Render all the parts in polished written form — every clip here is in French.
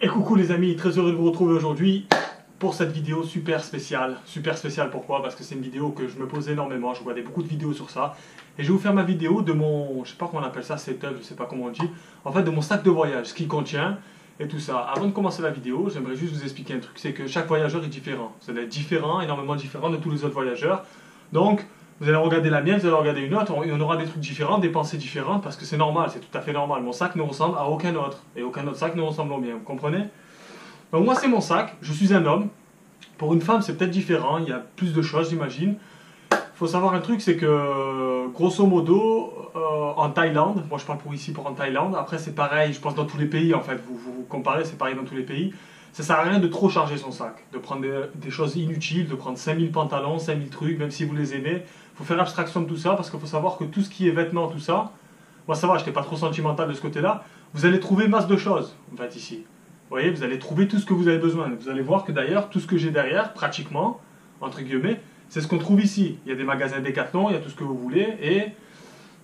Et coucou les amis, très heureux de vous retrouver aujourd'hui pour cette vidéo super spéciale. Super spéciale pourquoi? Parce que c'est une vidéo que je me pose énormément, je regardais beaucoup de vidéos sur ça. Et je vais vous faire ma vidéo de mon, je sais pas comment on appelle ça, setup, je sais pas comment on dit. En fait de mon sac de voyage, ce qu'il contient et tout ça. Avant de commencer la vidéo, j'aimerais juste vous expliquer un truc. C'est que chaque voyageur est différent. Vous allez être différent, énormément différent de tous les autres voyageurs. Donc vous allez regarder la mienne, vous allez regarder une autre, et on aura des trucs différents, des pensées différentes, parce que c'est normal, c'est tout à fait normal. Mon sac ne ressemble à aucun autre, et aucun autre sac ne ressemble au mien, vous comprenez? Donc moi c'est mon sac, je suis un homme. Pour une femme c'est peut-être différent, il y a plus de choses j'imagine. Il faut savoir un truc, c'est que grosso modo, en Thaïlande, moi je parle pour ici, pour en Thaïlande, après c'est pareil, je pense dans tous les pays en fait, vous comparez, c'est pareil dans tous les pays. Ça sert à rien de trop charger son sac, de prendre des choses inutiles, de prendre 5000 pantalons, 5000 trucs, même si vous les aimez. Il faut faire abstraction de tout ça, parce qu'il faut savoir que tout ce qui est vêtements, tout ça, moi ça va, je n'étais pas trop sentimental de ce côté-là, vous allez trouver masse de choses, en fait, ici. Vous voyez, vous allez trouver tout ce que vous avez besoin. Vous allez voir que d'ailleurs, tout ce que j'ai derrière, pratiquement, entre guillemets, c'est ce qu'on trouve ici. Il y a des magasins Decathlon, il y a tout ce que vous voulez,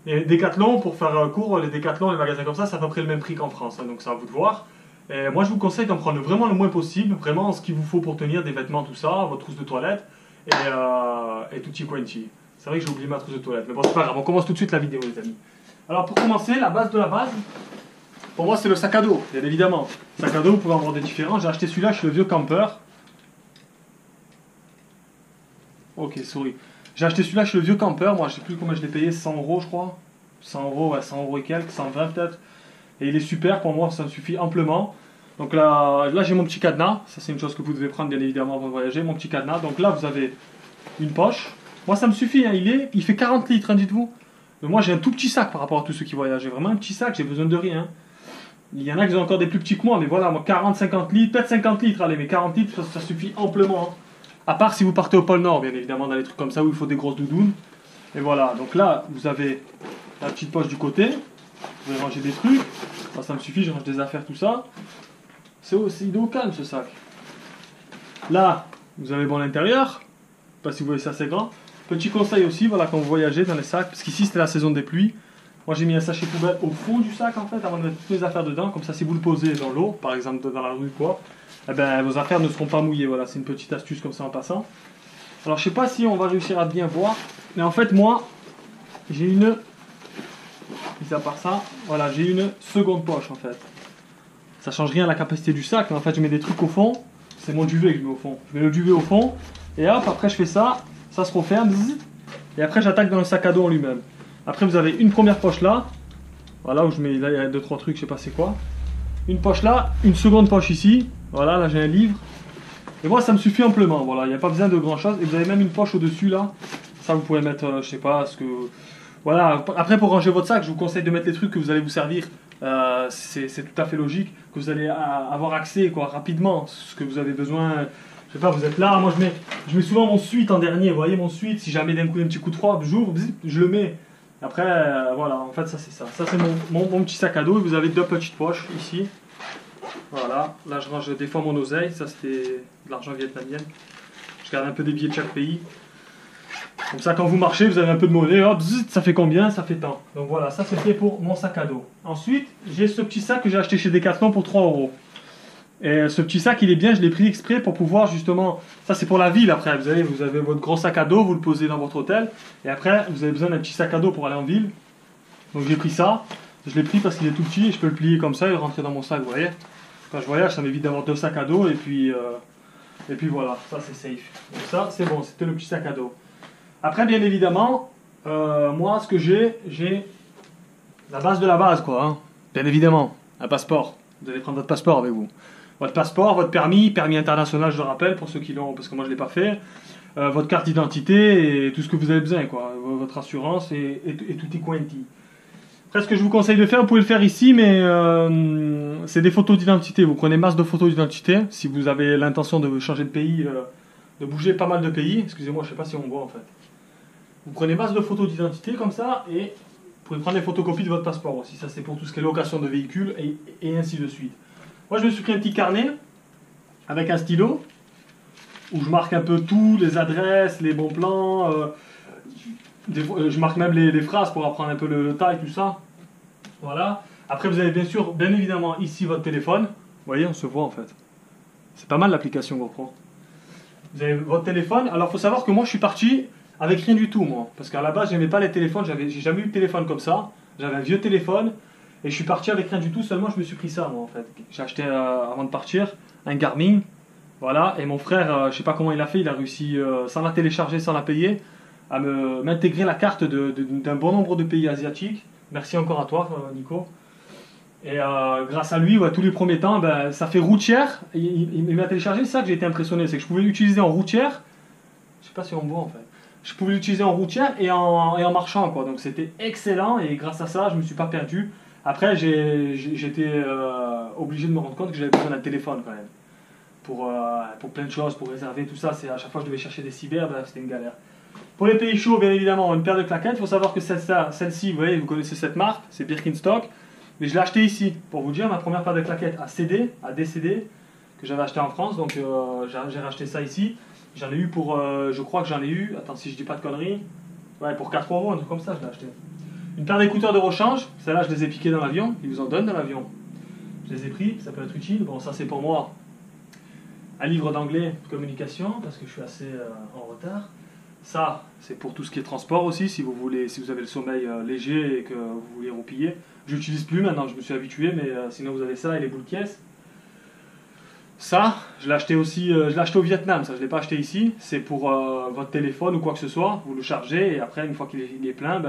et Decathlon, pour faire un cours, les Decathlon, les magasins comme ça, c'est à peu près le même prix qu'en France, hein, donc c'est à vous de voir. Et moi je vous conseille d'en prendre vraiment le moins possible, vraiment ce qu'il vous faut pour tenir, des vêtements, tout ça, votre trousse de toilette, et tutti quanti. C'est vrai que j'ai oublié ma trousse de toilette, mais bon c'est pas grave, on commence tout de suite la vidéo les amis. Alors pour commencer, la base de la base, pour moi c'est le sac à dos, bien évidemment. Sac à dos, vous pouvez en avoir des différents, j'ai acheté celui-là chez le vieux campeur. Ok, souris. J'ai acheté celui-là chez le vieux campeur, moi je sais plus combien je l'ai payé, 100 € je crois. 100 €, ouais, 100 € et quelques, 120 peut-être. Et il est super, pour moi ça me suffit amplement. Donc là j'ai mon petit cadenas, ça c'est une chose que vous devez prendre bien évidemment avant de voyager, mon petit cadenas. Donc là vous avez une poche. Moi ça me suffit, hein. Il fait 40 litres, hein, dites-vous. Mais moi j'ai un tout petit sac par rapport à tous ceux qui voyagent. J'ai vraiment un petit sac, j'ai besoin de rien. Il y en a qui ont encore des plus petits que moi, mais voilà, moi 40-50 litres, peut-être 50 litres, allez, mais 40 litres ça suffit amplement. Hein. À part si vous partez au pôle Nord, bien évidemment, dans les trucs comme ça où il faut des grosses doudounes. Et voilà, donc là vous avez la petite poche du côté. Vous pouvez ranger des trucs. Moi, ça me suffit, je range des affaires, tout ça. Il est au calme ce sac. Là, vous avez bon l'intérieur. Je sais pas si vous voyez ça, c'est grand. Petit conseil aussi, voilà, quand vous voyagez dans les sacs, parce qu'ici c'était la saison des pluies. Moi j'ai mis un sachet poubelle au fond du sac en fait, avant de mettre toutes les affaires dedans. Comme ça, si vous le posez dans l'eau, par exemple dans la rue quoi, eh ben, vos affaires ne seront pas mouillées. Voilà, c'est une petite astuce comme ça en passant. Alors je sais pas si on va réussir à bien voir, mais en fait moi, j'ai une... Mis à part ça, voilà, j'ai une seconde poche en fait. Ça change rien à la capacité du sac, mais en fait je mets des trucs au fond. C'est mon duvet que je mets au fond. Je mets le duvet au fond, et hop, après je fais ça, ça se referme, et après j'attaque dans le sac à dos en lui-même. Après vous avez une première poche là, voilà, où je mets, là il y a 2-3 trucs, je sais pas c'est quoi. Une poche là, une seconde poche ici, voilà, là j'ai un livre. Et moi ça me suffit amplement, voilà, il n'y a pas besoin de grand chose. Et vous avez même une poche au-dessus là, ça vous pouvez mettre, je sais pas, ce que... Voilà, après pour ranger votre sac, je vous conseille de mettre les trucs que vous allez vous servir. C'est tout à fait logique que vous allez avoir accès quoi, rapidement, ce que vous avez besoin. Je sais pas, vous êtes là, moi je mets souvent mon suite en dernier, vous voyez mon suite, si jamais d'un coup il y a un petit coup de froid, j'ouvre, je le mets. Après, voilà, en fait ça c'est ça. Ça c'est mon petit sac à dos, et vous avez deux petites poches ici. Voilà, là je range des fois mon oseille, ça c'était de l'argent vietnamien. Je garde un peu des billets de chaque pays. Comme ça, quand vous marchez, vous avez un peu de monnaie, hop, zut, ça fait combien? Ça fait tant. Donc voilà, ça c'est fait pour mon sac à dos. Ensuite, j'ai ce petit sac que j'ai acheté chez Decathlon pour 3 €. Et ce petit sac, il est bien, je l'ai pris exprès pour pouvoir justement... Ça c'est pour la ville après, vous avez votre gros sac à dos, vous le posez dans votre hôtel. Et après, vous avez besoin d'un petit sac à dos pour aller en ville. Donc j'ai pris ça. Je l'ai pris parce qu'il est tout petit et je peux le plier comme ça et le rentrer dans mon sac, vous voyez. Quand je voyage, ça m'évite d'avoir 2 sacs à dos et puis voilà, ça c'est safe. Donc ça, c'est bon, c'était le petit sac à dos. Après, bien évidemment, moi, ce que j'ai la base de la base, quoi. Hein. Bien évidemment, un passeport. Vous allez prendre votre passeport avec vous. Votre passeport, votre permis international, je le rappelle, pour ceux qui l'ont, parce que moi, je ne l'ai pas fait. Votre carte d'identité et tout ce que vous avez besoin, quoi. Votre assurance et tutti quanti. Après, ce que je vous conseille de faire, vous pouvez le faire ici, mais c'est des photos d'identité. Vous prenez masse de photos d'identité. Si vous avez l'intention de changer de pays, de bouger pas mal de pays. Excusez-moi, je ne sais pas si on voit, en fait. Vous prenez masse de photos d'identité comme ça et vous pouvez prendre des photocopies de votre passeport aussi. Ça c'est pour tout ce qui est location de véhicules et ainsi de suite. Moi je me suis pris un petit carnet avec un stylo où je marque un peu tout, les adresses, les bons plans. Je marque même les phrases pour apprendre un peu le taille, tout ça. Voilà. Après vous avez bien évidemment ici votre téléphone. voyez, on se voit en fait. C'est pas mal l'application GoPro. Vous avez votre téléphone. Alors, il faut savoir que moi, je suis parti avec rien du tout, moi. Parce qu'à la base, j'aimais pas les téléphones. J'ai jamais eu de téléphone comme ça. J'avais un vieux téléphone. Et je suis parti avec rien du tout. Seulement, je me suis pris ça, moi, en fait. J'ai acheté, avant de partir, un Garmin. Voilà. Et mon frère, je sais pas comment il a fait. Il a réussi, sans la télécharger, sans la payer, à m'intégrer la carte d'un bon nombre de pays asiatiques. Merci encore à toi, Nico. Et grâce à lui, ouais, tous les premiers temps, ben, ça fait routière. Il m'a téléchargé, c'est ça que j'ai été impressionné, c'est que je pouvais l'utiliser en routière. Je sais pas si on voit en fait. Je pouvais l'utiliser en routière et en marchant, quoi. Donc c'était excellent et grâce à ça, je me suis pas perdu. Après, j'étais obligé de me rendre compte que j'avais besoin d'un téléphone quand même. Pour plein de choses, pour réserver tout ça. À chaque fois que je devais chercher des cyber, ben, c'était une galère. Pour les pays chauds, bien évidemment, une paire de claquettes. Il faut savoir que celle-ci, vous voyez, vous connaissez cette marque, c'est Birkenstock. Mais je l'ai acheté ici, pour vous dire, ma première paire de claquettes à décédé, que j'avais acheté en France, donc j'ai racheté ça ici. J'en ai eu pour, je crois que j'en ai eu, attends si je dis pas de conneries, ouais, pour 4 euros, un truc comme ça, je l'ai acheté. Une paire d'écouteurs de rechange, celle-là je les ai piqués dans l'avion, ils vous en donnent dans l'avion. Je les ai pris, ça peut être utile, bon ça c'est pour moi. Un livre d'anglais de communication, parce que je suis assez en retard. Ça, c'est pour tout ce qui est transport aussi, si vous avez le sommeil léger et que vous voulez roupiller. Je l'utilise plus maintenant, je me suis habitué, mais sinon vous avez ça et les boules caisses. Ça, je l'ai acheté aussi, je l'ai acheté au Vietnam, ça je ne l'ai pas acheté ici. C'est pour votre téléphone ou quoi que ce soit, vous le chargez et après, une fois qu'il est plein,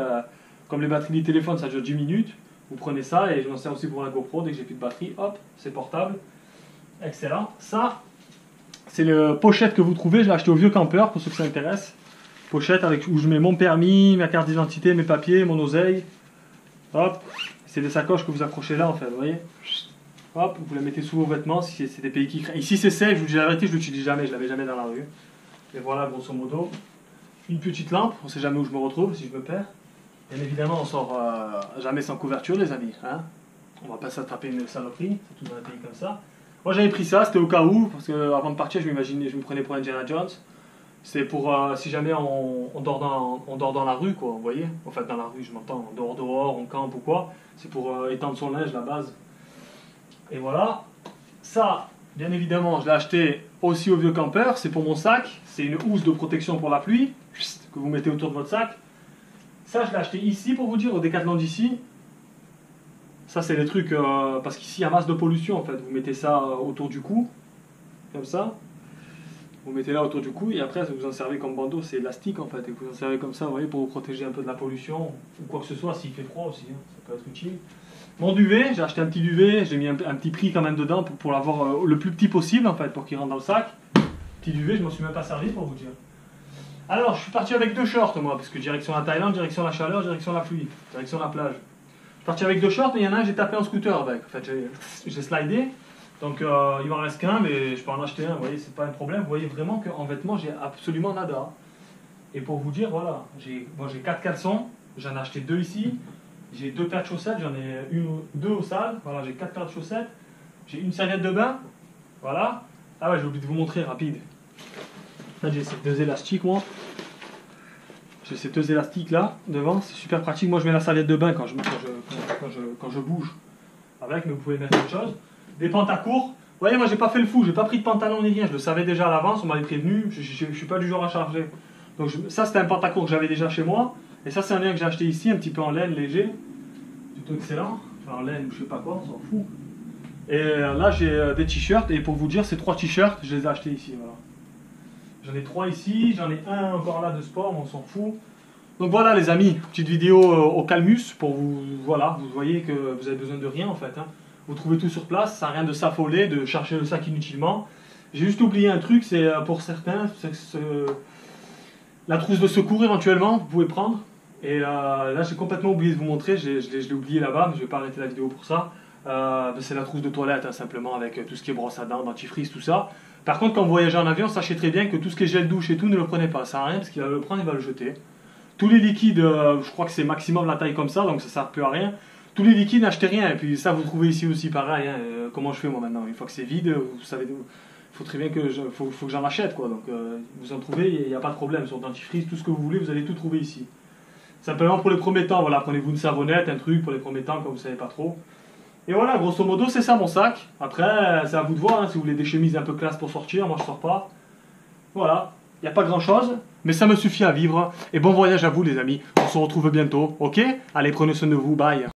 comme les batteries du téléphone ça dure 10 minutes, vous prenez ça et je m'en sers aussi pour la GoPro, dès que j'ai plus de batterie, hop, c'est portable. Excellent. Ça, c'est le pochette que vous trouvez, je l'ai acheté au Vieux Campeur pour ceux que ça intéresse. Pochette où je mets mon permis, ma carte d'identité, mes papiers, mon oseille. Hop, c'est des sacoches que vous accrochez là en fait, vous voyez. Hop, vous la mettez sous vos vêtements si c'est des pays qui craignent. Ici c'est safe, je vous dis la vérité, je ne l'utilise jamais, je ne l'avais jamais dans la rue. Et voilà, grosso modo, une petite lampe, on ne sait jamais où je me retrouve si je me perds. Bien évidemment, on sort jamais sans couverture les amis. Hein, on va pas s'attraper une saloperie, c'est tout dans un pays comme ça. Moi j'avais pris ça, c'était au cas où, parce que avant de partir, je me prenais pour Indiana Jones. C'est pour si jamais on dort dans la rue, quoi, vous voyez. En fait, dans la rue, je m'entends, on dort dehors, on campe ou quoi. C'est pour étendre son linge, la base. Et voilà. Ça, bien évidemment, je l'ai acheté aussi au Vieux Campeur. C'est pour mon sac. C'est une housse de protection pour la pluie que vous mettez autour de votre sac. Ça, je l'ai acheté ici, pour vous dire, au Décathlon d'ici. Ça, c'est les trucs, parce qu'ici, il y a masse de pollution, en fait. Vous mettez ça autour du cou, comme ça. Vous mettez là autour du cou et après vous en servez comme bandeau, c'est élastique en fait, et vous en servez comme ça, vous voyez, pour vous protéger un peu de la pollution ou quoi que ce soit s'il fait froid aussi, hein, ça peut être utile. Mon duvet, j'ai acheté un petit duvet, j'ai mis un petit prix quand même dedans pour l'avoir le plus petit possible en fait, pour qu'il rentre dans le sac. Petit duvet, je m'en suis même pas servi pour vous dire. Alors je suis parti avec 2 shorts moi, parce que direction la Thaïlande, direction la chaleur, direction la pluie, direction la plage. Je suis parti avec 2 shorts, mais il y en a un j'ai tapé en scooter avec, en fait j'ai slidé. Donc il m'en reste qu'un, mais je peux en acheter un, vous voyez, c'est pas un problème. Vous voyez vraiment qu'en vêtements, j'ai absolument nada. Et pour vous dire, voilà, moi j'ai 4 caleçons, j'en ai acheté 2 ici. J'ai 2 paires de chaussettes, j'en ai 2 au sale. Voilà, j'ai 4 paires de chaussettes. J'ai une serviette de bain, voilà. Ah ouais, j'ai oublié de vous montrer, rapide. Là j'ai ces 2 élastiques, moi. J'ai ces 2 élastiques là, devant, c'est super pratique. Moi je mets la serviette de bain quand je bouge avec, mais vous pouvez mettre autre chose. Des pantacourts. Vous voyez, moi j'ai pas fait le fou, j'ai pas pris de pantalon ni rien, je le savais déjà à l'avance, on m'avait prévenu, je suis pas du genre à charger. Donc ça c'était un pantacourt que j'avais déjà chez moi, et ça c'est un lien que j'ai acheté ici, un petit peu en laine léger, plutôt excellent, enfin en laine ou je sais pas quoi, on s'en fout. Et là j'ai des t-shirts, et pour vous dire, ces 3 t-shirts, je les ai achetés ici, voilà. J'en ai 3 ici, j'en ai un encore là de sport, mais on s'en fout. Donc voilà les amis, petite vidéo au calmus, pour vous, voilà, vous voyez que vous avez besoin de rien en fait, hein. Vous trouvez tout sur place, ça n'a rien de s'affoler, de chercher le sac inutilement. J'ai juste oublié un truc, c'est pour certains, la trousse de secours éventuellement, vous pouvez prendre. Et là j'ai complètement oublié de vous montrer, je l'ai oublié là-bas, mais je ne vais pas arrêter la vidéo pour ça. C'est la trousse de toilette, hein, simplement, avec tout ce qui est brosse à dents, dentifrice, tout ça. Par contre, quand vous voyagez en avion, sachez très bien que tout ce qui est gel douche et tout, ne le prenez pas, ça sert à rien, parce qu'il va le prendre, il va le jeter. Tous les liquides, je crois que c'est maximum la taille comme ça, donc ça ne sert plus à rien. Tous les liquides, n'achetez rien. Et puis ça, vous trouvez ici aussi pareil. Hein. Comment je fais moi maintenant? Une fois que c'est vide, vous savez, il faut très bien que faut que j'en achète, quoi. Donc vous en trouvez, il n'y a pas de problème. Sur dentifrice, tout ce que vous voulez, vous allez tout trouver ici. Simplement pour les premiers temps, voilà, prenez-vous une savonnette, un truc pour les premiers temps quand vous ne savez pas trop. Et voilà, grosso modo, c'est ça mon sac. Après, c'est à vous de voir, hein, si vous voulez des chemises un peu classe pour sortir, moi je sors pas. Voilà, il n'y a pas grand chose, mais ça me suffit à vivre. Et bon voyage à vous les amis, on se retrouve bientôt, ok? Allez, prenez soin de vous, bye.